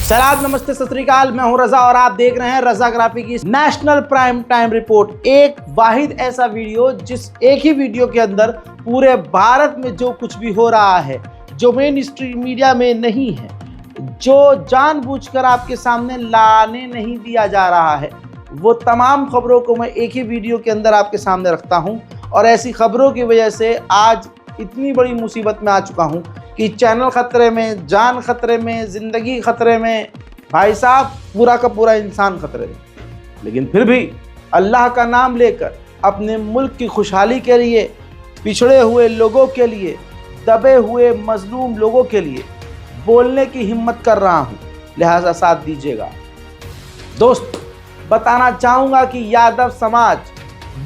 सलाम, नमस्ते, सत श्री अकाल। मैं हूं रजा और आप देख रहे हैं रजा ग्राफी की नेशनल प्राइम टाइम रिपोर्ट। एक वाहिद ऐसा वीडियो जिस एक ही वीडियो के अंदर पूरे भारत में जो कुछ भी हो रहा है, जो मेन स्ट्रीम मीडिया में नहीं है, जो जानबूझकर आपके सामने लाने नहीं दिया जा रहा है, वो तमाम खबरों को मैं एक ही वीडियो के अंदर आपके सामने रखता हूं। और ऐसी खबरों की वजह से आज इतनी बड़ी मुसीबत में आ चुका हूं कि चैनल खतरे में, जान खतरे में, ज़िंदगी खतरे में, भाई साहब पूरा का पूरा इंसान खतरे में। लेकिन फिर भी अल्लाह का नाम लेकर अपने मुल्क की खुशहाली के लिए, पिछड़े हुए लोगों के लिए, दबे हुए मजलूम लोगों के लिए बोलने की हिम्मत कर रहा हूं, लिहाजा साथ दीजिएगा। दोस्त, बताना चाहूँगा कि यादव समाज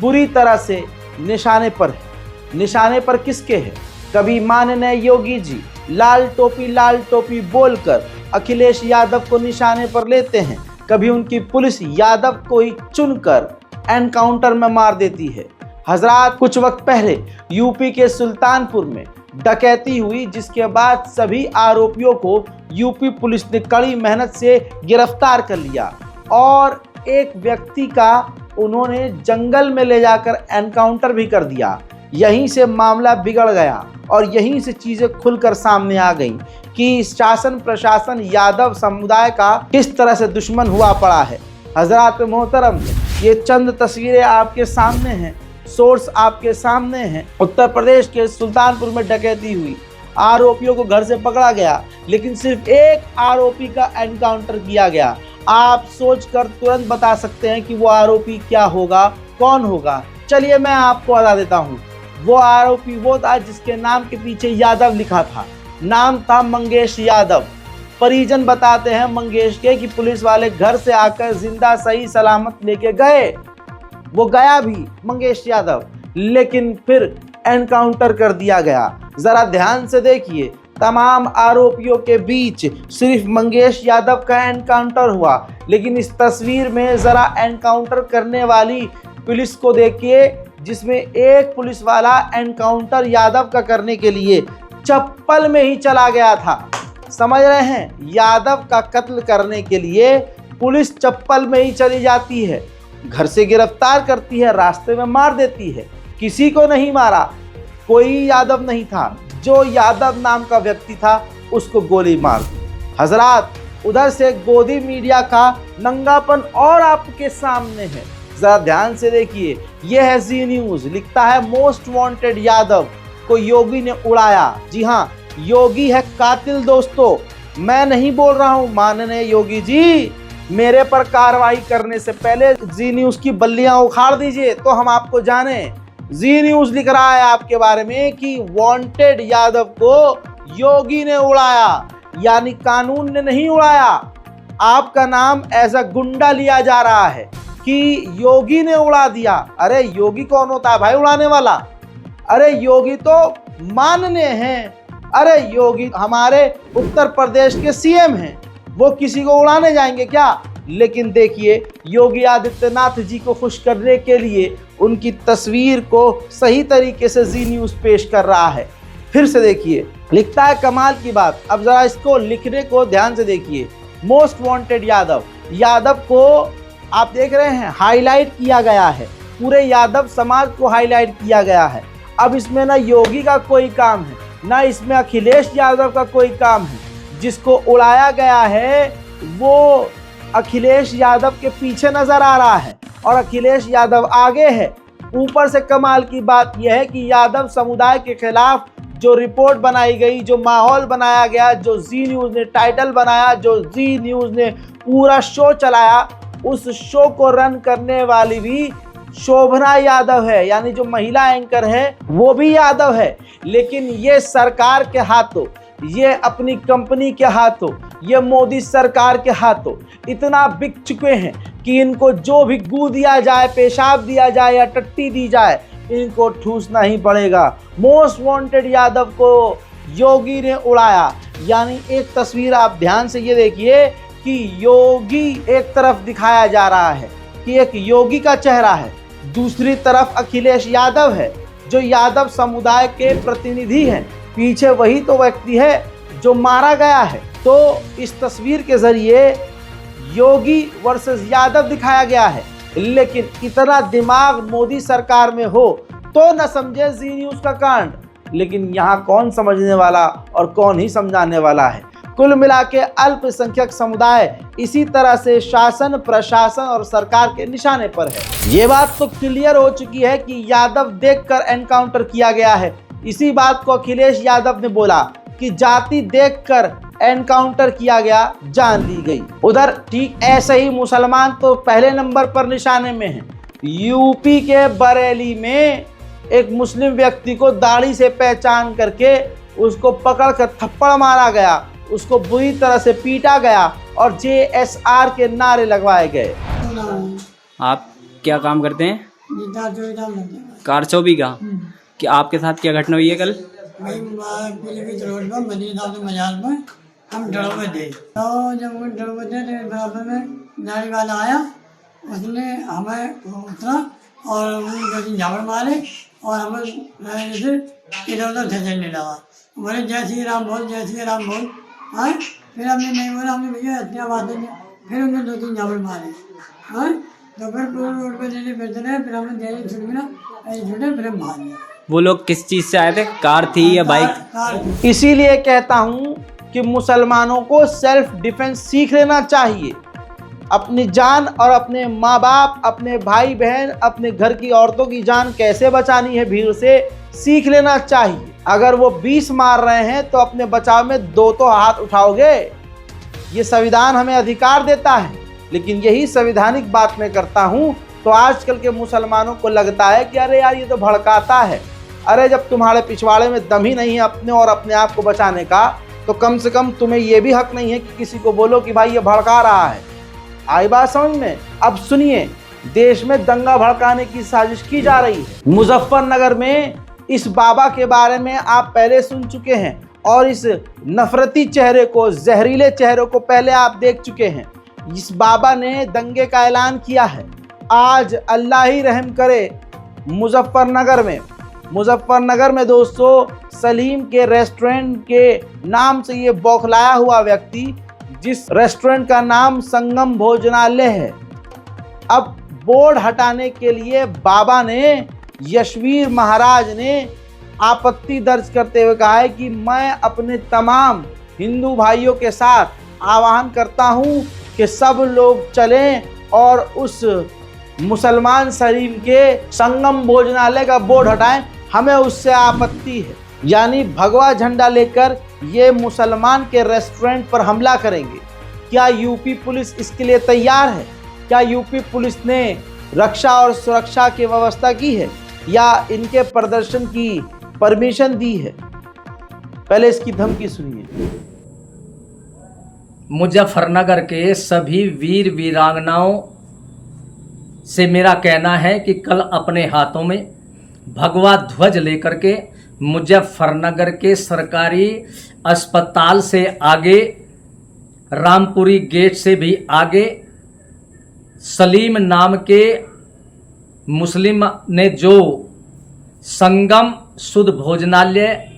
बुरी तरह से निशाने पर है। निशाने पर किसके है? कभी माननीय योगी जी लाल टोपी बोलकर अखिलेश यादव को निशाने पर लेते हैं, कभी उनकी पुलिस यादव को ही चुनकर एनकाउंटर में मार देती है। हजरात, कुछ वक्त पहले यूपी के सुल्तानपुर में डकैती हुई, जिसके बाद सभी आरोपियों को यूपी पुलिस ने कड़ी मेहनत से गिरफ्तार कर लिया और एक व्यक्ति का उन्होंने जंगल में ले जाकर एनकाउंटर भी कर दिया। यहीं से मामला बिगड़ गया और यहीं से चीज़ें खुलकर सामने आ गईं कि शासन प्रशासन यादव समुदाय का किस तरह से दुश्मन हुआ पड़ा है। हजरात मोहतरम, ये चंद तस्वीरें आपके सामने हैं, सोर्स आपके सामने हैं। उत्तर प्रदेश के सुल्तानपुर में डकैती हुई, आरोपियों को घर से पकड़ा गया, लेकिन सिर्फ एक आरोपी का एनकाउंटर किया गया। आप सोचकर तुरंत बता सकते हैं कि वो आरोपी क्या होगा, कौन होगा। चलिए मैं आपको बता देता हूँ। वो आरोपी वो था जिसके नाम के पीछे यादव लिखा था। नाम था मंगेश यादव। परिजन बताते हैं मंगेश के कि पुलिस वाले घर से आकर जिंदा सही सलामत लेके गए। वो गया भी मंगेश यादव, लेकिन फिर एनकाउंटर कर दिया गया। जरा ध्यान से देखिए, तमाम आरोपियों के बीच सिर्फ मंगेश यादव का एनकाउंटर हुआ, लेकिन इस तस्वीर में जरा एनकाउंटर करने वाली पुलिस को देखिए, जिसमें एक पुलिस वाला एनकाउंटर यादव का करने के लिए चप्पल में ही चला गया था। समझ रहे हैं? यादव का कत्ल करने के लिए पुलिस चप्पल में ही चली जाती है, घर से गिरफ्तार करती है, रास्ते में मार देती है। किसी को नहीं मारा, कोई यादव नहीं था। जो यादव नाम का व्यक्ति था उसको गोली मार दी। हजरात, उधर से गोदी मीडिया का नंगापन और आपके सामने है। जरा ध्यान से देखिए, यह है जी न्यूज। लिखता है मोस्ट वांटेड यादव को योगी ने उड़ाया। जी हाँ, योगी है कातिल दोस्तों। मैं नहीं बोल रहा हूँ, माननीय योगी जी, मेरे पर कार्रवाई करने से पहले जी न्यूज की बल्लियां उखाड़ दीजिए तो हम आपको जाने। जी न्यूज लिख रहा है आपके बारे में कि वांटेड यादव को योगी ने उड़ाया, यानी कानून ने नहीं उड़ाया। आपका नाम एज अ गुंडा लिया जा रहा है कि योगी ने उड़ा दिया। अरे योगी कौन होता है भाई उड़ाने वाला? अरे योगी तो माननीय हैं। अरे योगी हमारे उत्तर प्रदेश के सीएम हैं, वो किसी को उड़ाने जाएंगे क्या? लेकिन देखिए, योगी आदित्यनाथ जी को खुश करने के लिए उनकी तस्वीर को सही तरीके से जी न्यूज पेश कर रहा है। फिर से देखिए, लिखता है कमाल की बात। अब जरा इसको लिखने को ध्यान से देखिए। मोस्ट वांटेड यादव, यादव को आप देख रहे हैं हाईलाइट किया गया है, पूरे यादव समाज को हाईलाइट किया गया है। अब इसमें ना योगी का कोई काम है, ना इसमें अखिलेश यादव का कोई काम है। जिसको उड़ाया गया है वो अखिलेश यादव के पीछे नजर आ रहा है और अखिलेश यादव आगे है। ऊपर से कमाल की बात यह है कि यादव समुदाय के खिलाफ जो रिपोर्ट बनाई गई, जो माहौल बनाया गया, जो जी न्यूज ने टाइटल बनाया, जो जी न्यूज ने पूरा शो चलाया, उस शो को रन करने वाली भी शोभना यादव है, यानी जो महिला एंकर है वो भी यादव है। लेकिन ये सरकार के हाथों, ये अपनी कंपनी के हाथों, ये मोदी सरकार के हाथों इतना बिक चुके हैं कि इनको जो भी गू दिया जाए, पेशाब दिया जाए या टट्टी दी जाए, इनको ठूसना ही पड़ेगा। मोस्ट वांटेड यादव को योगी ने उड़ाया, यानी एक तस्वीर आप ध्यान से ये देखिए कि योगी एक तरफ दिखाया जा रहा है कि एक योगी का चेहरा है, दूसरी तरफ अखिलेश यादव है जो यादव समुदाय के प्रतिनिधि हैं। पीछे वही तो व्यक्ति है जो मारा गया है। तो इस तस्वीर के जरिए योगी वर्सेस यादव दिखाया गया है, लेकिन इतना दिमाग मोदी सरकार में हो तो न समझे जी न्यूज का कांड। लेकिन यहाँ कौन समझने वाला और कौन ही समझाने वाला है। कुल मिला के अल्पसंख्यक समुदाय इसी तरह से शासन, प्रशासन और सरकार के निशाने पर है। ये बात तो क्लियर हो चुकी है कि यादव देखकर एनकाउंटर किया गया है। इसी बात को अखिलेश यादव ने बोला कि जाति देखकर एनकाउंटर किया गया, जान ली गई। उधर ठीक ऐसे ही मुसलमान तो पहले नंबर पर निशाने में हैं। यूपी के बरेली में एक मुस्लिम व्यक्ति को दाढ़ी से पहचान करके उसको पकड़कर थप्पड़ मारा गया, उसको बुरी तरह से पीटा गया और JSR के नारे लगवाए गए। आप क्या काम करते हैं? कार चौबी का। कि आपके साथ क्या घटना हुई है कल? पीलीभीत रोड पर मदीना मजार पर हम डरवे थे, तो जब वो डरवे थे तो बराबर में गाड़ी वाला आया, उसने हमें उतरा और दो झापड़ मारे और हमें जैसे इधर उधर झंझटने लगा। बोले जय श्री राम बोल, जय श्री राम बोल। हाँ, फिर हमने नहीं बोला, हमने भैया इतना बात नहीं। फिर उन्होंने 2-3 झापड़ मारे। हाँ, तो फिर पूरे रोड पर जैसे फिरते रहे, फिर हमने जैसे छुट मिला ऐसे छुटे, फिर हम भाग गए। वो लोग किस चीज़ से आए थे? कार थी या बाइक? इसीलिए कहता हूँ कि मुसलमानों को सेल्फ डिफेंस सीख लेना चाहिए। अपनी जान और अपने माँ बाप, अपने भाई बहन, अपने घर की औरतों की जान कैसे बचानी है भीड़ से सीख लेना चाहिए। अगर वो 20 मार रहे हैं तो अपने बचाव में 2 तो हाथ उठाओगे। ये संविधान हमें अधिकार देता है, लेकिन यही संवैधानिक बात मैं करता हूँ तो आजकल के मुसलमानों को लगता है कि अरे यार ये तो भड़काता है। अरे जब तुम्हारे पिछवाड़े में दम ही नहीं है अपने और अपने आप को बचाने का, तो कम से कम तुम्हें ये भी हक नहीं है कि किसी को बोलो कि भाई ये भड़का रहा है। आई बात समझ में? अब सुनिए, देश में दंगा भड़काने की साजिश की जा रही है। मुजफ्फरनगर में इस बाबा के बारे में आप पहले सुन चुके हैं और इस नफरती चेहरे को, जहरीले चेहरे को पहले आप देख चुके हैं। इस बाबा ने दंगे का ऐलान किया है। आज अल्लाह ही रहम करे, मुजफ्फरनगर में दोस्तों सलीम के रेस्टोरेंट के नाम से ये बौखलाया हुआ व्यक्ति, जिस रेस्टोरेंट का नाम संगम भोजनालय है, अब बोर्ड हटाने के लिए बाबा ने, यशवीर महाराज ने आपत्ति दर्ज करते हुए कहा है कि मैं अपने तमाम हिंदू भाइयों के साथ आह्वान करता हूं कि सब लोग चलें और उस मुसलमान शरीफ के संगम भोजनालय का बोर्ड हटाएं, हमें उससे आपत्ति है। यानी भगवा झंडा लेकर ये मुसलमान के रेस्टोरेंट पर हमला करेंगे। क्या यूपी पुलिस इसके लिए तैयार है? क्या यूपी पुलिस ने रक्षा और सुरक्षा की व्यवस्था की है या इनके प्रदर्शन की परमिशन दी है? पहले इसकी धमकी सुनिए। मुजफ्फरनगर के सभी वीर वीरांगनाओं से मेरा कहना है कि कल अपने हाथों में भगवा ध्वज लेकर के मुजफ्फरनगर के सरकारी अस्पताल से आगे, रामपुरी गेट से भी आगे, सलीम नाम के मुस्लिम ने जो संगम शुद्ध भोजनालय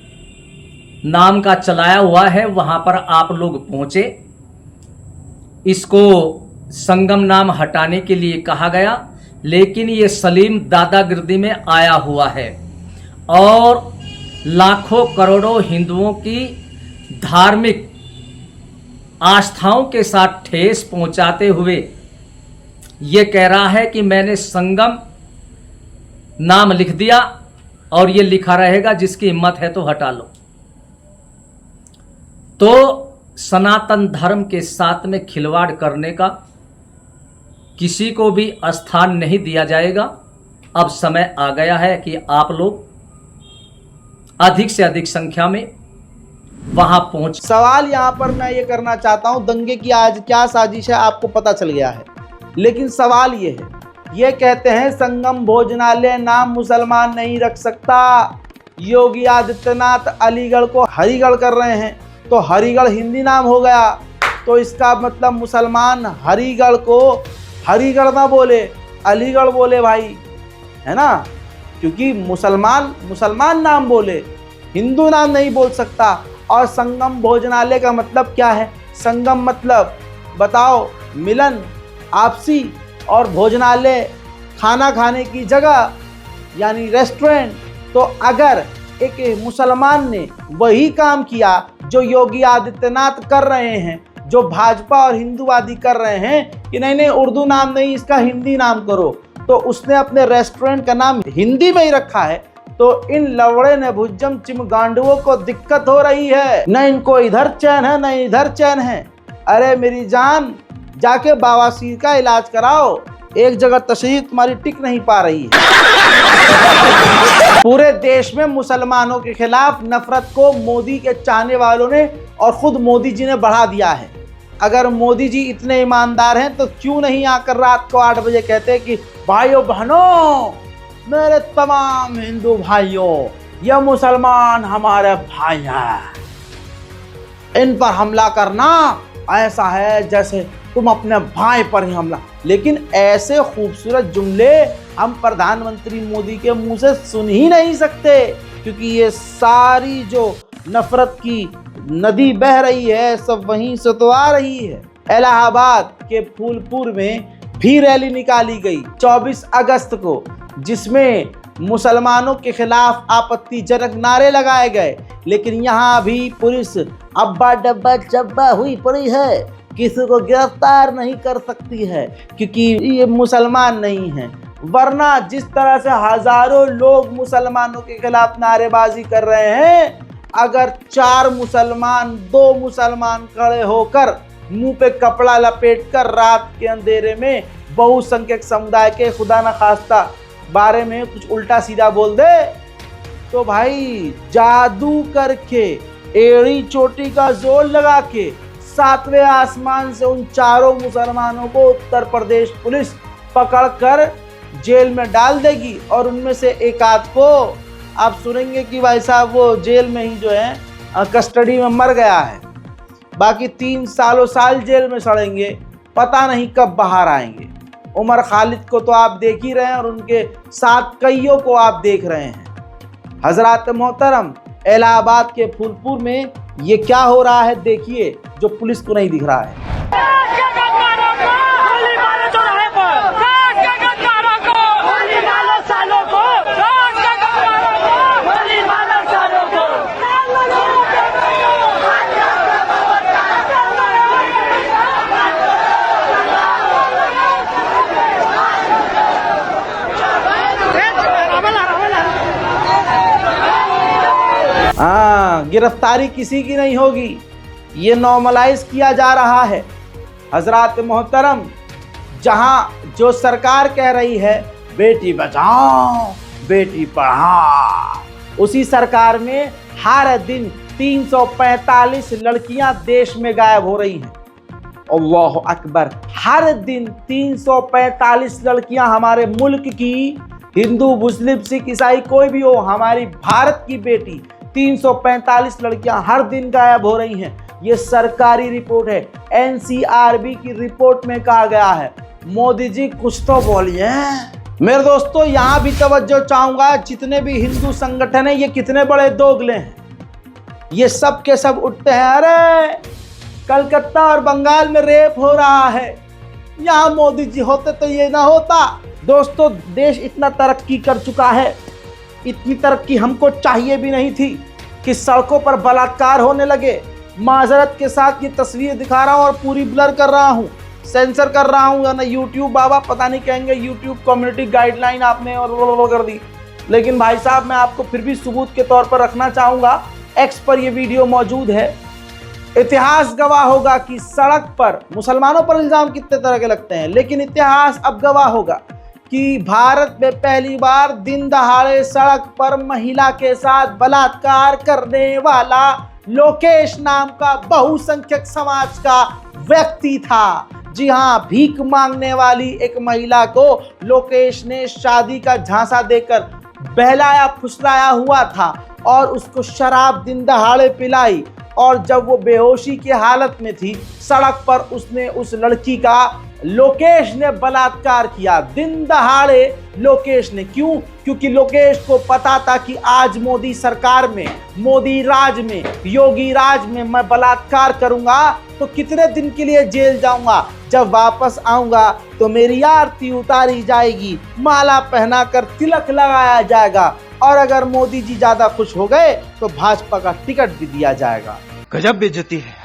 नाम का चलाया हुआ है, वहाँ पर आप लोग पहुँचे। इसको संगम नाम हटाने के लिए कहा गया, लेकिन ये सलीम दादागिरी में आया हुआ है और लाखों करोड़ों हिंदुओं की धार्मिक आस्थाओं के साथ ठेस पहुंचाते हुए ये कह रहा है कि मैंने संगम नाम लिख दिया और ये लिखा रहेगा, जिसकी हिम्मत है तो हटा लो। तो सनातन धर्म के साथ में खिलवाड़ करने का किसी को भी स्थान नहीं दिया जाएगा। अब समय आ गया है कि आप लोग अधिक से अधिक संख्या में वहां पहुंच। सवाल यहां पर मैं ये करना चाहता हूं, दंगे की आज क्या साजिश है आपको पता चल गया है, लेकिन सवाल ये है, ये कहते हैं संगम भोजनालय नाम मुसलमान नहीं रख सकता। योगी आदित्यनाथ अलीगढ़ को हरिगढ़ कर रहे हैं, तो हरिगढ़ हिंदी नाम हो गया, तो इसका मतलब मुसलमान हरिगढ़ को हरिगढ़ ना बोले, अलीगढ़ बोले भाई, है ना? क्योंकि मुसलमान नाम बोले, हिंदू नाम नहीं बोल सकता। और संगम भोजनालय का मतलब क्या है? संगम मतलब बताओ, मिलन, आपसी, और भोजनालय खाना खाने की जगह यानी रेस्टोरेंट। तो अगर एक मुसलमान ने वही काम किया जो योगी आदित्यनाथ कर रहे हैं, जो भाजपा और हिंदूवादी कर रहे हैं कि नहीं नहीं उर्दू नाम नहीं इसका हिंदी नाम करो, तो उसने अपने रेस्टोरेंट का नाम हिंदी में ही रखा है, तो इन लवड़े ने भुज्जम चिमगांडुओं को दिक्कत हो रही है। न इनको इधर चैन है न इधर चैन है। अरे मेरी जान, जाके बवासीर का इलाज कराओ, एक जगह तशरीह तुम्हारी टिक नहीं पा रही है। पूरे देश में मुसलमानों के खिलाफ नफरत को मोदी के चाहने वालों ने और खुद मोदी जी ने बढ़ा दिया है। अगर मोदी जी इतने ईमानदार हैं तो क्यों नहीं आकर रात को 8 बजे कहते हैं कि भाइयों बहनों, मेरे तमाम हिंदू भाइयों, ये मुसलमान हमारे भाई हैं, इन पर हमला करना ऐसा है जैसे तुम अपने भाई पर ही हमला। लेकिन ऐसे खूबसूरत जुमले हम प्रधानमंत्री मोदी के मुंह से सुन ही नहीं सकते, क्योंकि ये सारी जो नफरत की नदी बह रही है सब वहीं से तो आ रही है। इलाहाबाद के फूलपुर में भी रैली निकाली गई 24 अगस्त को, जिसमें मुसलमानों के खिलाफ आपत्तिजनक नारे लगाए गए। लेकिन यहाँ भी पुलिस अब्बा डब्बा चब्बा हुई पड़ी है, किसी को गिरफ्तार नहीं कर सकती है क्योंकि ये मुसलमान नहीं है। वरना जिस तरह से हजारों लोग मुसलमानों के खिलाफ नारेबाजी कर रहे हैं, अगर 4 मुसलमान 2 मुसलमान खड़े होकर मुंह पे कपड़ा लपेटकर रात के अंधेरे में बहुसंख्यक समुदाय के खुदा न खास्ता बारे में कुछ उल्टा सीधा बोल दे, तो भाई जादू करके एड़ी चोटी का जोर लगा के 7वें आसमान से उन 4 मुसलमानों को उत्तर प्रदेश पुलिस पकड़कर जेल में डाल देगी। और उनमें से एक आध को आप सुनेंगे कि भाई साहब वो जेल में ही जो है कस्टडी में मर गया है, बाकी 3 साल जेल में सड़ेंगे, पता नहीं कब बाहर आएंगे। उमर खालिद को तो आप देख ही रहे हैं और उनके 7 कईयों को आप देख रहे हैं। हजरात मोहतरम, इलाहाबाद के फूलपुर में ये क्या हो रहा है देखिए, जो पुलिस को नहीं दिख रहा है। हाँ, गिरफ्तारी किसी की नहीं होगी, ये नॉर्मलाइज किया जा रहा है। हजरात मोहतरम, जहां जो सरकार कह रही है बेटी बचाओ बेटी पढ़ाओ, उसी सरकार में हर दिन 345 लड़कियां देश में गायब हो रही हैं। अल्लाह अकबर, हर दिन 345 लड़कियां हमारे मुल्क की, हिंदू मुस्लिम सिख ईसाई कोई भी हो, हमारी भारत की बेटी 345 लड़कियां हर दिन गायब हो रही हैं। ये सरकारी रिपोर्ट है, एनसीआरबी की रिपोर्ट में कहा गया है। मोदी जी कुछ तो बोलिए। मेरे दोस्तों, यहाँ भी तवज्जो चाहूंगा, जितने भी हिंदू संगठन है ये कितने बड़े दोगले हैं। ये सब के सब उठते हैं, अरे कलकत्ता और बंगाल में रेप हो रहा है, यहाँ मोदी जी होते तो ये ना होता। दोस्तों, देश इतना तरक्की कर चुका है, इतनी तरक्की हमको चाहिए भी नहीं थी कि सड़कों पर बलात्कार होने लगे। माजरत के साथ ये तस्वीर दिखा रहा हूँ और पूरी ब्लर कर रहा हूँ, सेंसर कर रहा हूँ, या ना यूट्यूब बाबा पता नहीं कहेंगे यूट्यूब कम्युनिटी गाइडलाइन आपने और कर दी। लेकिन भाई साहब, मैं आपको फिर भी सबूत के तौर पर रखना चाहूँगा, एक्स पर ये वीडियो मौजूद है। इतिहास गवाह होगा कि सड़क पर मुसलमानों पर इल्ज़ाम कितने तरह के लगते हैं, लेकिन इतिहास अब गवाह होगा कि भारत में पहली बार दिन दहाड़े सड़क पर महिला के साथ बलात्कार करने वाला लोकेश नाम का बहुसंख्यक समाज का व्यक्ति था। जी हाँ, भीख मांगने वाली एक महिला को लोकेश ने शादी का झांसा देकर बहलाया फुसलाया हुआ था और उसको शराब दिन दहाड़े पिलाई, और जब वो बेहोशी की हालत में थी, सड़क पर उसने उस लड़की का लोकेश ने बलात्कार किया। दिन दहाड़े लोकेश ने। क्यों? क्योंकि लोकेश को पता था कि आज मोदी सरकार में, मोदी राज में, योगी राज में मैं बलात्कार करूंगा तो कितने दिन के लिए जेल जाऊंगा। जब वापस आऊंगा तो मेरी आरती उतारी जाएगी, माला पहनाकर तिलक लगाया जाएगा, और अगर मोदी जी ज्यादा खुश हो गए तो भाजपा का टिकट भी दिया जाएगा। गजब बेइज्जती है।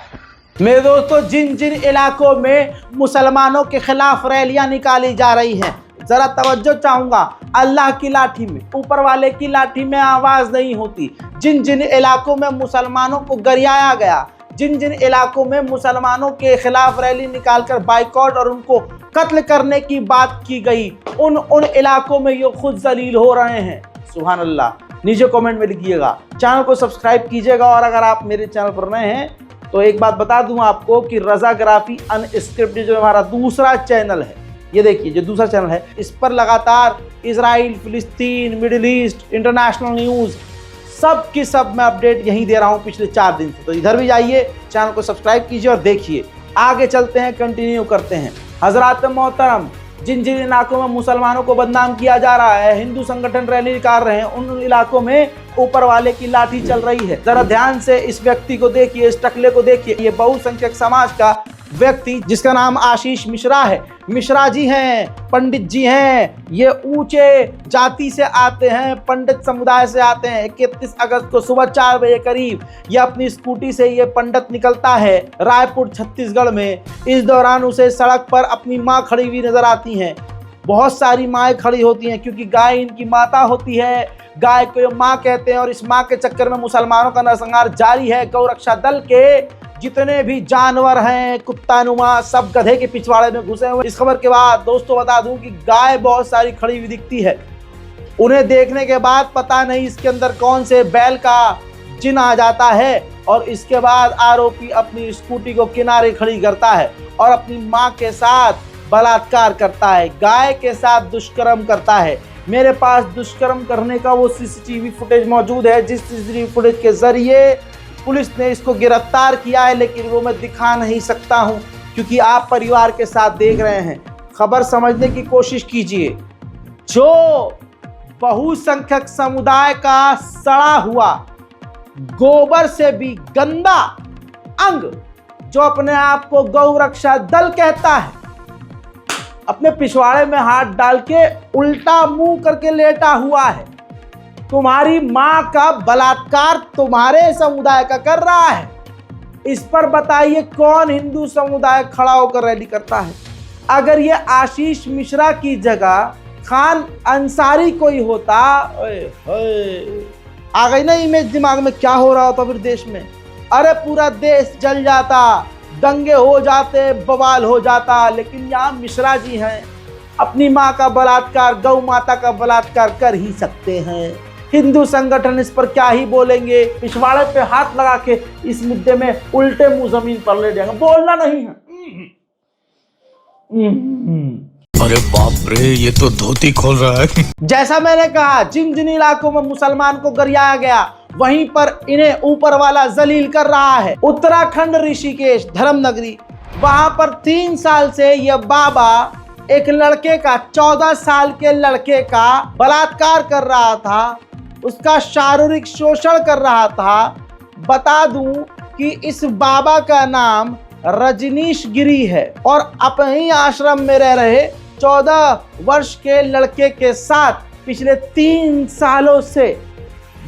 मेरे दोस्तों, जिन जिन इलाकों में मुसलमानों के खिलाफ रैलियां निकाली जा रही हैं, जरा तवज्जो चाहूंगा। अल्लाह की लाठी में, ऊपर वाले की लाठी में आवाज नहीं होती। जिन जिन इलाकों में मुसलमानों को गरियाया गया, जिन जिन इलाकों में मुसलमानों के खिलाफ रैली निकालकर बाइकआउट और उनको कत्ल करने की बात की गई, उन इलाकों में ये खुद जलील हो रहे हैं। सुभान अल्लाह। नीचे कमेंट में लिखिएगा, चैनल को सब्सक्राइब कीजिएगा। और अगर आप मेरे चैनल पर नए हैं तो एक बात बता दूं आपको कि रजाग्राफी अनस्क्रिप्टेड जो हमारा दूसरा चैनल है, ये देखिए जो दूसरा चैनल है, इस पर लगातार इजराइल, फिलिस्तीन, मिडिल ईस्ट, इंटरनेशनल न्यूज़ सब की सब मैं अपडेट यहीं दे रहा हूं पिछले 4 दिन से। तो इधर भी जाइए, चैनल को सब्सक्राइब कीजिए और देखिए। आगे चलते हैं, कंटिन्यू करते हैं। हजरात मोहतरम, जिन जिन इलाकों में मुसलमानों को बदनाम किया जा रहा है, हिंदू संगठन रैली निकाल रहे हैं, उन इलाकों में ऊपर वाले की लाठी चल रही है। जरा ध्यान से इस व्यक्ति को देखिए, इस टकले को देखिए। ये बहुसंख्यक समाज का व्यक्ति जिसका नाम आशीष मिश्रा है। मिश्रा जी हैं, पंडित जी हैं, ये ऊंचे जाति से आते हैं, पंडित समुदाय से आते हैं। 31 अगस्त को सुबह 4 बजे करीब ये अपनी स्कूटी से ये पंडित निकलता है रायपुर छत्तीसगढ़ में। इस दौरान उसे सड़क पर अपनी माँ खड़ी हुई नजर आती हैं। बहुत सारी माएँ खड़ी होती हैं क्योंकि गाय इनकी माता होती है, गाय को ये माँ कहते हैं। और इस माँ के चक्कर में मुसलमानों का नरसंहार जारी है। गौरक्षा दल के जितने भी जानवर हैं, कुत्ता नुमा, सब गधे के पिछवाड़े में घुसे हुए। इस खबर के बाद दोस्तों बता दूं कि गाय बहुत सारी खड़ी हुई दिखती है। उन्हें देखने के बाद पता नहीं इसके अंदर कौन से बैल का जिन आ जाता है, और इसके बाद आरोपी अपनी स्कूटी को किनारे खड़ी करता है और अपनी माँ के साथ बलात्कार करता है, गाय के साथ दुष्कर्म करता है। मेरे पास दुष्कर्म करने का वो सीसीटीवी फुटेज मौजूद है, जिस सीसीटीवी फुटेज के जरिए पुलिस ने इसको गिरफ्तार किया है, लेकिन वो मैं दिखा नहीं सकता हूं क्योंकि आप परिवार के साथ देख रहे हैं। खबर समझने की कोशिश कीजिए। जो बहुसंख्यक समुदाय का सड़ा हुआ, गोबर से भी गंदा अंग, जो अपने आप को गौरक्षा दल कहता है, अपने पिछवाड़े में हाथ डाल के उल्टा मुंह करके लेटा हुआ है। तुम्हारी मां का बलात्कार तुम्हारे समुदाय का कर रहा है। इस पर बताइए कौन हिंदू समुदाय खड़ा होकर रैली करता है? अगर ये आशीष मिश्रा की जगह खान अंसारी कोई होता, आ गई ना इमेज दिमाग में, क्या हो रहा होता फिर देश में? अरे पूरा देश जल जाता, दंगे हो जाते, बवाल हो जाता। लेकिन यहाँ मिश्रा जी हैं, अपनी माँ का बलात्कार, गौ माता का बलात्कार कर ही सकते हैं। हिंदू संगठन इस पर क्या ही बोलेंगे? पिछवाड़े पे हाथ लगा के इस मुद्दे में उल्टे मुंह जमीन पर ले जाएंगे, बोलना नहीं है। अरे बाप रे, ये तो धोती खोल रहा है। जैसा मैंने कहा, जिन जिन इलाकों में मुसलमान को गरियाया गया, वहीं पर इन्हें ऊपर वाला जलील कर रहा है। उत्तराखंड ऋषिकेश धर्म नगरी, वहां पर 3 साल से यह बाबा एक लड़के का, 14 साल के लड़के का बलात्कार कर रहा था, उसका शारीरिक शोषण कर रहा था। बता दूं कि इस बाबा का नाम रजनीश गिरी है और अपने आश्रम में रह रहे 14 वर्ष के लड़के के साथ पिछले 3 सालों से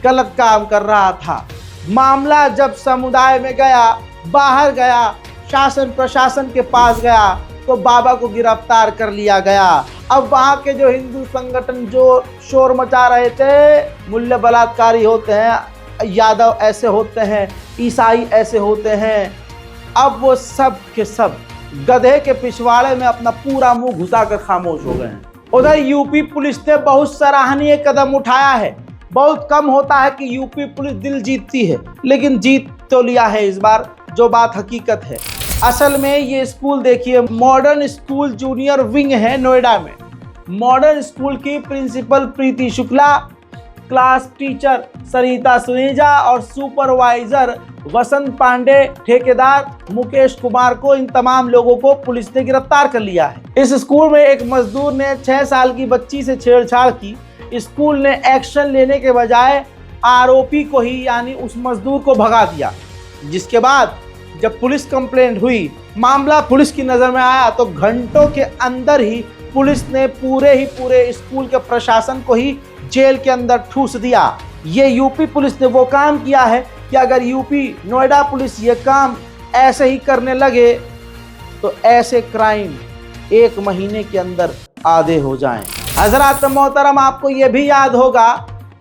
गलत काम कर रहा था। मामला जब समुदाय में गया, बाहर गया, शासन प्रशासन के पास गया, तो बाबा को गिरफ्तार कर लिया गया। अब वहाँ के जो हिंदू संगठन जो शोर मचा रहे थे, मूल्य बलात्कारी होते हैं, यादव ऐसे होते हैं, ईसाई ऐसे होते हैं, अब वो सब के सब गधे के पिछवाड़े में अपना पूरा मुंह घुसाकर खामोश हो गए हैं। उधर यूपी पुलिस ने बहुत सराहनीय कदम उठाया है। बहुत कम होता है कि यूपी पुलिस दिल जीतती है, लेकिन जीत तो लिया है इस बार, जो बात हकीकत है। असल में ये स्कूल देखिए, मॉडर्न स्कूल जूनियर विंग है नोएडा में। मॉडर्न स्कूल की प्रिंसिपल प्रीति शुक्ला क्लास टीचर सरिता सुनेजा और सुपरवाइजर वसंत पांडे, ठेकेदार मुकेश कुमार को, इन तमाम लोगों को पुलिस ने गिरफ्तार कर लिया है। इस स्कूल में एक मजदूर ने 6 साल की बच्ची से छेड़छाड़ की। स्कूल ने एक्शन लेने के बजाय आरोपी को ही यानी उस मजदूर को भगा दिया, जिसके बाद जब पुलिस कंप्लेंट हुई, मामला पुलिस की नज़र में आया तो घंटों के अंदर ही पुलिस ने पूरे स्कूल के प्रशासन को ही जेल के अंदर ठूस दिया। ये यूपी पुलिस ने वो काम किया है कि अगर यूपी नोएडा पुलिस ये काम ऐसे ही करने लगे तो ऐसे क्राइम 1 महीने के अंदर आधे हो जाएं। हजरात मोहतरम, आपको ये भी याद होगा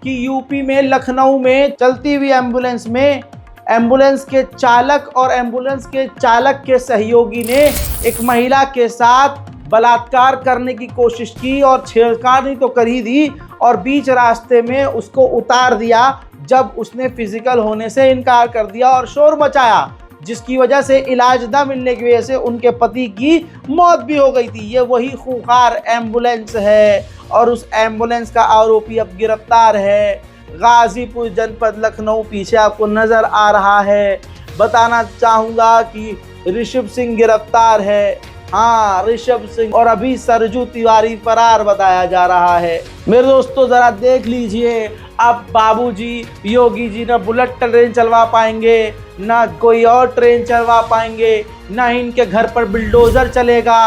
कि यूपी में लखनऊ में चलती हुई एम्बुलेंस में एम्बुलेंस के चालक और एम्बुलेंस के चालक के सहयोगी ने एक महिला के साथ बलात्कार करने की कोशिश की और छेड़छाड़ नहीं तो कर ही दी और बीच रास्ते में उसको उतार दिया जब उसने फिजिकल होने से इनकार कर दिया और शोर मचाया, जिसकी वजह से इलाज न मिलने की वजह से उनके पति की मौत भी हो गई थी। ये वही खूंखार एम्बुलेंस है और उस एम्बुलेंस का आरोपी अब गिरफ्तार है। गाजीपुर जनपद लखनऊ पीछे आपको नजर आ रहा है। बताना चाहूँगा कि ऋषभ सिंह गिरफ्तार है। हाँ, ऋषभ सिंह, और अभी सरजू तिवारी फरार बताया जा रहा है। मेरे दोस्तों, जरा देख लीजिए, अब बाबूजी योगी जी ना बुलेट ट्रेन चलवा पाएंगे, ना कोई और ट्रेन चलवा पाएंगे, ना इनके घर पर बिल्डोजर चलेगा।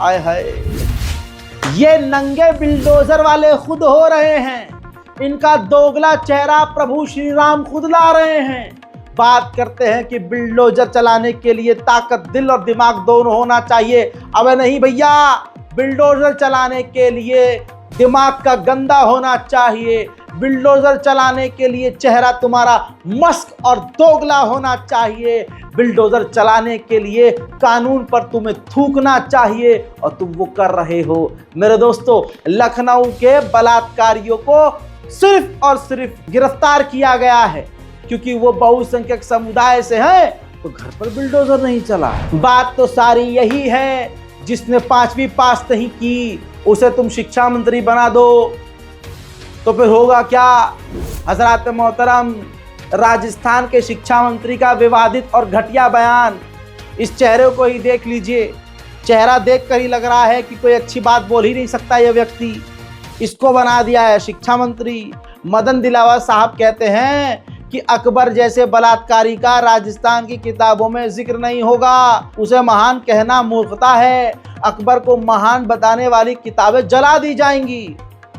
आय हाय, ये नंगे बिल्डोजर वाले खुद हो रहे हैं। इनका दोगला चेहरा प्रभु श्री राम खुद ला रहे हैं। बात करते हैं कि बिल्डोजर चलाने के लिए ताकत, दिल और दिमाग दोनों होना चाहिए। अबे नहीं भैया, बिल्डोजर चलाने के लिए दिमाग का गंदा होना चाहिए। बिल्डोजर चलाने के लिए चेहरा तुम्हारा मस्क और दोगला होना चाहिए। बिल्डोजर चलाने के लिए कानून पर तुम्हें थूकना चाहिए और तुम वो कर रहे हो। मेरे दोस्तों, लखनऊ के बलात्कारियों को सिर्फ और सिर्फ गिरफ्तार किया गया है क्योंकि वो बहुसंख्यक समुदाय से है, तो घर पर बिल्डोजर नहीं चला। बात तो सारी यही है, जिसने 5वीं पास नहीं की उसे तुम शिक्षा मंत्री बना दो तो फिर होगा क्या। हजरात मोहतरम, राजस्थान के शिक्षा मंत्री का विवादित और घटिया बयान, इस चेहरे को ही देख लीजिए। चेहरा देख कर ही लग रहा है कि कोई अच्छी बात बोल ही नहीं सकता यह व्यक्ति। इसको बना दिया है शिक्षा मंत्री। मदन दिलावर साहब कहते हैं कि अकबर जैसे बलात्कारी का राजस्थान की किताबों में जिक्र नहीं होगा। उसे महान कहना मूर्खता है। अकबर को महान बताने वाली किताबें जला दी जाएंगी।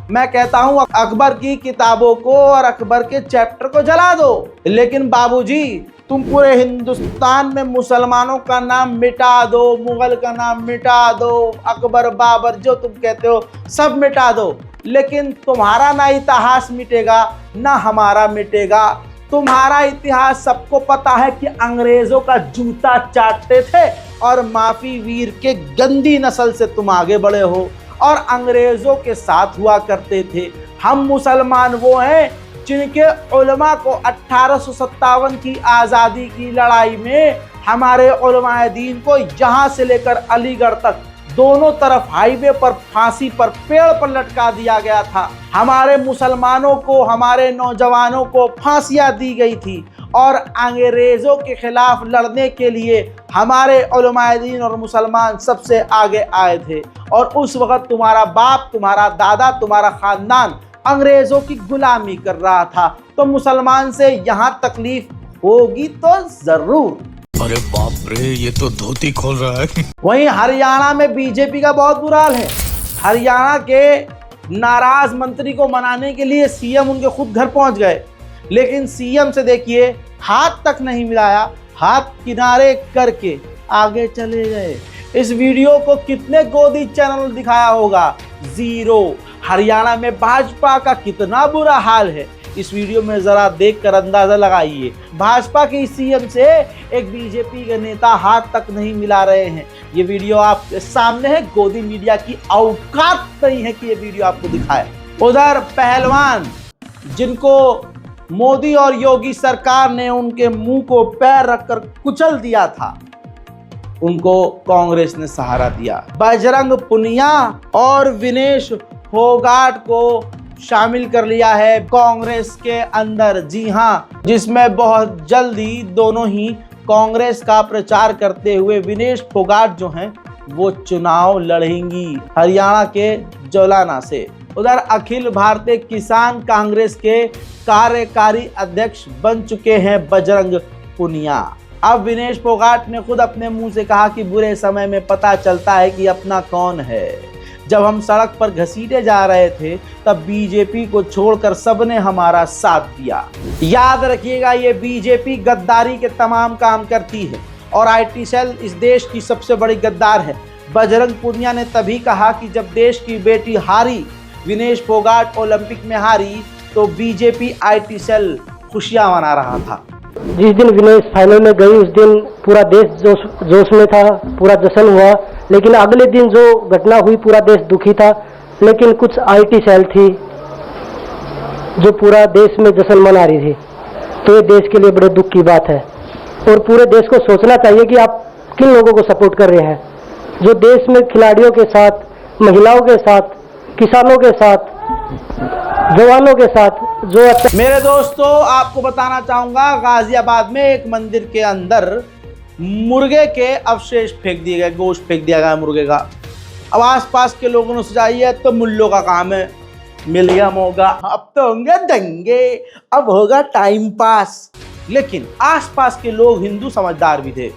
मैं कहता हूं अकबर की किताबों को और अकबर के चैप्टर को जला दो। लेकिन बाबूजी, तुम पूरे हिंदुस्तान में मुसलमानों का नाम मिटा दो, मुगल का नाम मिटा दो, अकबर बाबर जो तुम कहते हो सब मिटा दो, लेकिन तुम्हारा ना इतिहास मिटेगा ना हमारा मिटेगा। तुम्हारा इतिहास सबको पता है कि अंग्रेजों का जूता चाटते थे और माफी वीर के गंदी नस्ल से तुम आगे बढ़े हो और अंग्रेजों के साथ हुआ करते थे। हम मुसलमान वो हैं जिनके उलमा को 1857 की आज़ादी की लड़ाई में हमारे उलमाए दीन को यहाँ से लेकर अलीगढ़ तक दोनों तरफ हाईवे पर फांसी पर पेड़ पर लटका दिया गया था। हमारे मुसलमानों को, हमारे नौजवानों को फांसियां दी गई थी और अंग्रेज़ों के खिलाफ लड़ने के लिए हमारे उलमाए दीन और मुसलमान सबसे आगे आए थे। और उस वक़्त तुम्हारा बाप, तुम्हारा दादा, तुम्हारा ख़ानदान अंग्रेज़ों की गुलामी कर रहा था, तो मुसलमान से यहाँ तकलीफ होगी तो ज़रूर। अरे बाप रे, ये तो धोती खोल रहा है। वहीं हरियाणा में बीजेपी का बहुत बुरा हाल है। हरियाणा के नाराज मंत्री को मनाने के लिए सीएम उनके खुद घर पहुंच गए, लेकिन सीएम से देखिए हाथ तक नहीं मिलाया, हाथ किनारे करके आगे चले गए। इस वीडियो को कितने गोदी चैनल दिखाया होगा? 0। हरियाणा में भाजपा का कितना बुरा हाल है, इस वीडियो में जरा देखकर अंदाजा लगाइए। भाजपा के सीएम से एक बीजेपी के नेता हाथ तक नहीं मिला रहे हैं। ये वीडियो आपके सामने है। गोदी मीडिया की औकात नहीं है कि ये वीडियो आपको दिखाए। उधर पहलवान जिनको मोदी और योगी सरकार ने उनके मुंह को पैर रखकर कुचल दिया था, उनको कांग्रेस ने सहारा दिया। बजरंग पुनिया और विनेश फोगाट को शामिल कर लिया है कांग्रेस के अंदर। जी हाँ, जिसमें बहुत जल्दी दोनों ही कांग्रेस का प्रचार करते हुए विनेश फोगाट जो हैं वो चुनाव लड़ेंगी हरियाणा के जोलाना से। उधर अखिल भारतीय किसान कांग्रेस के कार्यकारी अध्यक्ष बन चुके हैं बजरंग पुनिया। अब विनेश फोगाट ने खुद अपने मुंह से कहा कि बुरे समय में पता चलता है कि अपना कौन है। जब हम सड़क पर घसीटे जा रहे थे तब बीजेपी को छोड़कर सबने हमारा साथ दिया। याद रखिएगा, ये बीजेपी गद्दारी के तमाम काम करती है और आईटी सेल इस देश की सबसे बड़ी गद्दार है। बजरंग पुनिया ने तभी कहा कि जब देश की बेटी हारी, विनेश फोगाट ओलंपिक में हारी, तो बीजेपी आईटी सेल खुशियां मना रहा था। जिस दिन विनेश फाइनल में गई उस दिन पूरा देश जोश में था, पूरा जश्न हुआ। लेकिन अगले दिन जो घटना हुई पूरा देश दुखी था। लेकिन कुछ आईटी सेल थी जो पूरा देश में जश्न मना रही थी, तो ये देश के लिए बड़े दुख की बात है। और पूरे देश को सोचना चाहिए कि आप किन लोगों को सपोर्ट कर रहे हैं, जो देश में खिलाड़ियों के साथ, महिलाओं के साथ, किसानों के साथ, जवानों के साथ जो मेरे दोस्तों, आपको बताना चाहूंगा, गाजियाबाद में एक मंदिर के अंदर मुर्गे के अवशेष फेंक दिए गए, गोश्त फेंक दिया गया मुर्गे का। अब आसपास के लोगों ने सोचा ये तो मुल्लों का काम है, मिल गया मौका, अब तो होंगे दंगे, अब होगा टाइम पास। लेकिन आसपास के लोग हिंदू समझदार भी थे।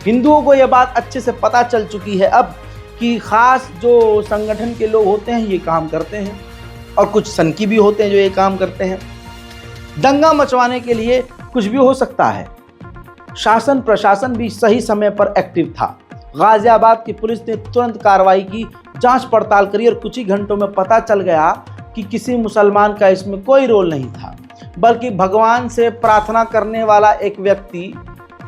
हिंदुओं को यह बात अच्छे से पता चल चुकी है अब कि खास जो संगठन के लोग होते हैं ये काम करते हैं और कुछ सनकी भी होते हैं जो ये काम करते हैं। दंगा मचवाने के लिए कुछ भी हो सकता है। शासन प्रशासन भी सही समय पर एक्टिव था। गाजियाबाद की पुलिस ने तुरंत कार्रवाई की, जांच पड़ताल करी और कुछ ही घंटों में पता चल गया कि किसी मुसलमान का इसमें कोई रोल नहीं था, बल्कि भगवान से प्रार्थना करने वाला एक व्यक्ति,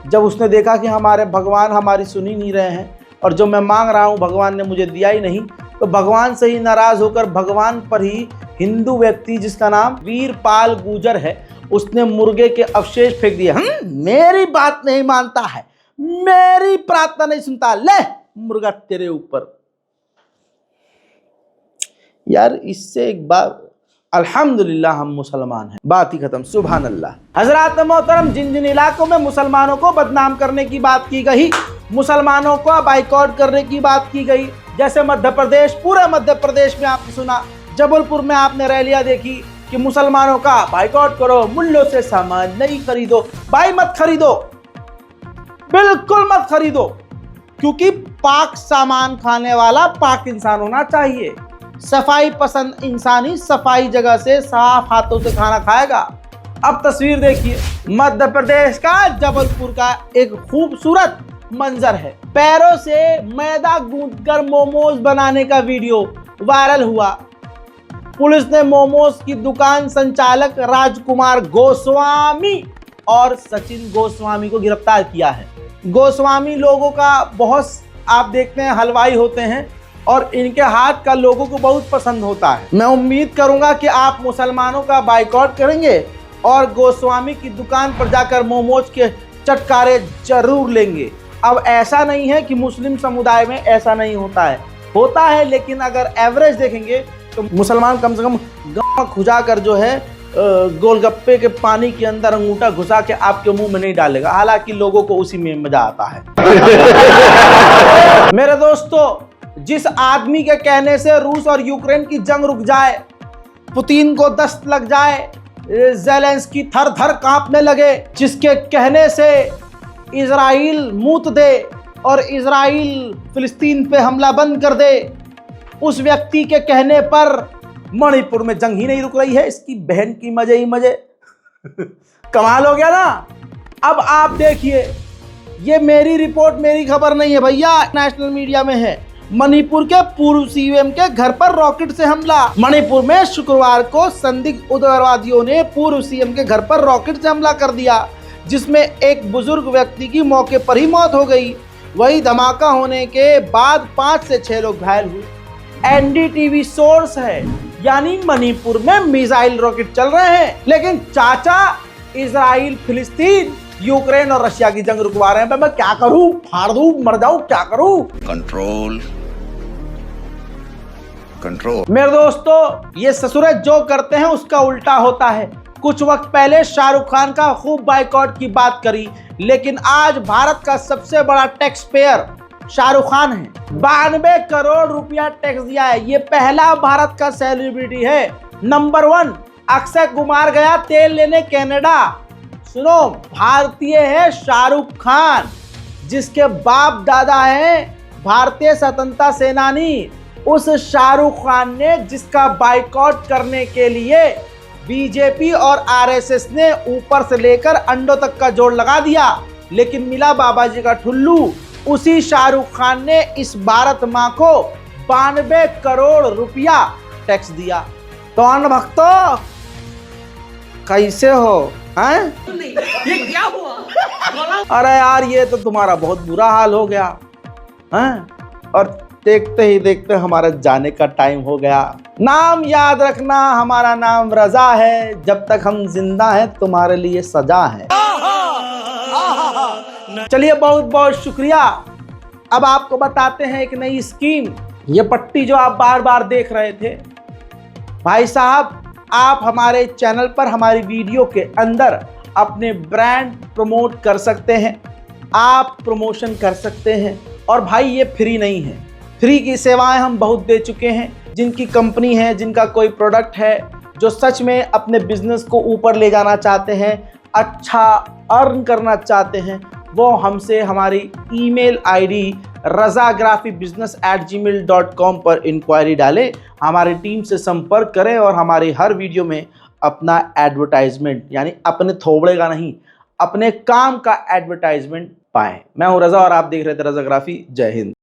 जब उसने देखा कि हमारे भगवान हमारी सुन ही नहीं रहे हैं और जो मैं मांग रहा हूँ भगवान ने मुझे दिया ही नहीं, तो भगवान से ही नाराज होकर भगवान पर ही हिंदू व्यक्ति जिसका नाम वीरपाल गुर्जर है, उसने मुर्गे के अवशेष फेंक दिए। मेरी बात नहीं मानता है, मेरी प्रार्थना नहीं सुनता, ले मुर्गा तेरे ऊपर। यार इससे एक बार अल्हम्दुलिल्लाह हम मुसलमान हैं, बात ही खत्म। सुभान अल्लाह। हजरात मोहतरम, जिन जिन इलाकों में मुसलमानों को बदनाम करने की बात की गई, मुसलमानों को बाइकआउट करने की बात की गई, जैसे मध्य प्रदेश, पूरे मध्य प्रदेश में आपने सुना, जबलपुर में आपने रैलियां देखी कि मुसलमानों का बाइकआउट करो, मुल्लों से सामान नहीं खरीदो। भाई मत खरीदो, बिल्कुल मत खरीदो, क्योंकि पाक सामान खाने वाला पाक इंसान होना चाहिए। सफाई पसंद इंसान ही सफाई जगह से साफ हाथों से खाना खाएगा। अब तस्वीर देखिए, मध्य प्रदेश का जबलपुर का एक खूबसूरत मंजर है। पैरों से मैदा गूंथकर मोमोज बनाने का वीडियो वायरल हुआ। पुलिस ने मोमोज की दुकान संचालक राजकुमार गोस्वामी और सचिन गोस्वामी को गिरफ्तार किया है। गोस्वामी लोगों का बहुत, आप देखते हैं, हलवाई होते हैं और इनके हाथ का लोगों को बहुत पसंद होता है। मैं उम्मीद करूंगा कि आप मुसलमानों का बाइकआउट करेंगे और गोस्वामी की दुकान पर जाकर मोमोज के चटकारे जरूर लेंगे। अब ऐसा नहीं है कि मुस्लिम समुदाय में ऐसा नहीं होता है, लेकिन अगर एवरेज देखेंगे तो मुसलमान कम से कम गाँव खुजा कर जो है गोलगप्पे के पानी के अंदर अंगूठा घुसा के आपके मुंह में नहीं डालेगा, हालांकि लोगों को उसी में मजा आता है। मेरे दोस्तों, जिस आदमी के कहने से रूस और यूक्रेन की जंग रुक जाए, पुतिन को दस्त लग जाए, ज़ेलेंस्की थर थर कांपने लगे, जिसके कहने से इजराइल मूत दे और इजराइल फिलिस्तीन पे हमला बंद कर दे, उस व्यक्ति के कहने पर मणिपुर में जंग ही नहीं रुक रही है। इसकी बहन की मजे ही मजे। कमाल हो गया ना। अब आप देखिए, ये मेरी रिपोर्ट, मेरी खबर नहीं है भैया, नेशनल मीडिया में है। मणिपुर के पूर्व सीएम के घर पर रॉकेट से हमला। मणिपुर में शुक्रवार को संदिग्ध उग्रवादियों ने पूर्व सीएम के घर पर रॉकेट से हमला कर दिया, जिसमें एक बुजुर्ग व्यक्ति की मौके पर ही मौत हो गई। वही धमाका होने के बाद 5 से 6 लोग घायल हुए। एनडीटीवी सोर्स है, यानी मणिपुर में मिसाइल रॉकेट चल रहे हैं, लेकिन चाचा इजराइल, फिलिस्तीन, यूक्रेन और रशिया की जंग रुकवा रहे हैं। मैं क्या करूं, फाड़ दूं, मर जाऊं, क्या करूं? Control control. मेरे दोस्तों, ये ससुरे जो करते हैं उसका उल्टा होता है। कुछ वक्त पहले शाहरुख खान का खूब बाइकॉट की बात करी, लेकिन आज भारत का सबसे बड़ा टैक्स पेयर शाहरुख खान है। 92 करोड़ रुपया टैक्स दिया है। ये पहला भारत का सेलिब्रिटी है। नंबर 1 अक्षय कुमार गया तेल लेने कनाडा। सुनो, भारतीय है शाहरुख खान, जिसके बाप दादा हैं भारतीय स्वतंत्रता सेनानी। उस शाहरुख खान ने जिसका बाइकॉट करने के लिए बीजेपी और आरएसएस ने ऊपर से लेकर अंडों तक का जोड़ लगा दिया, लेकिन मिला बाबा जी का ठुल्लू। उसी शाहरुख खान ने इस भारत माँ को 92 करोड़ रुपया टैक्स दिया। तो अन्न भक्तों, कैसे हो हैं? ये क्या हुआ? अरे यार, ये तो तुम्हारा बहुत बुरा हाल हो गया हैं? और देखते ही देखते हमारा जाने का टाइम हो गया। नाम याद रखना, हमारा नाम रजा है। जब तक हम जिंदा हैं तुम्हारे लिए सजा है। चलिए, बहुत बहुत शुक्रिया। अब आपको बताते हैं एक नई स्कीम। ये पट्टी जो आप बार बार देख रहे थे, भाई साहब, आप हमारे चैनल पर हमारी वीडियो के अंदर अपने ब्रांड प्रमोट कर सकते हैं। आप प्रमोशन कर सकते हैं। और भाई, ये फ्री नहीं है। फ्री की सेवाएं हम बहुत दे चुके हैं। जिनकी कंपनी है, जिनका कोई प्रोडक्ट है, जो सच में अपने बिजनेस को ऊपर ले जाना चाहते हैं, अच्छा अर्न करना चाहते हैं, वो हमसे हमारी ईमेल आईडी razagraphybusiness@gmail.com पर इंक्वायरी डालें, हमारी टीम से संपर्क करें और हमारी हर वीडियो में अपना एडवर्टाइजमेंट, यानी अपने थोबड़े का नहीं, अपने काम का एडवर्टाइजमेंट पाएं। मैं हूं रजा और आप देख रहे थे रजाग्राफी। जय हिंद।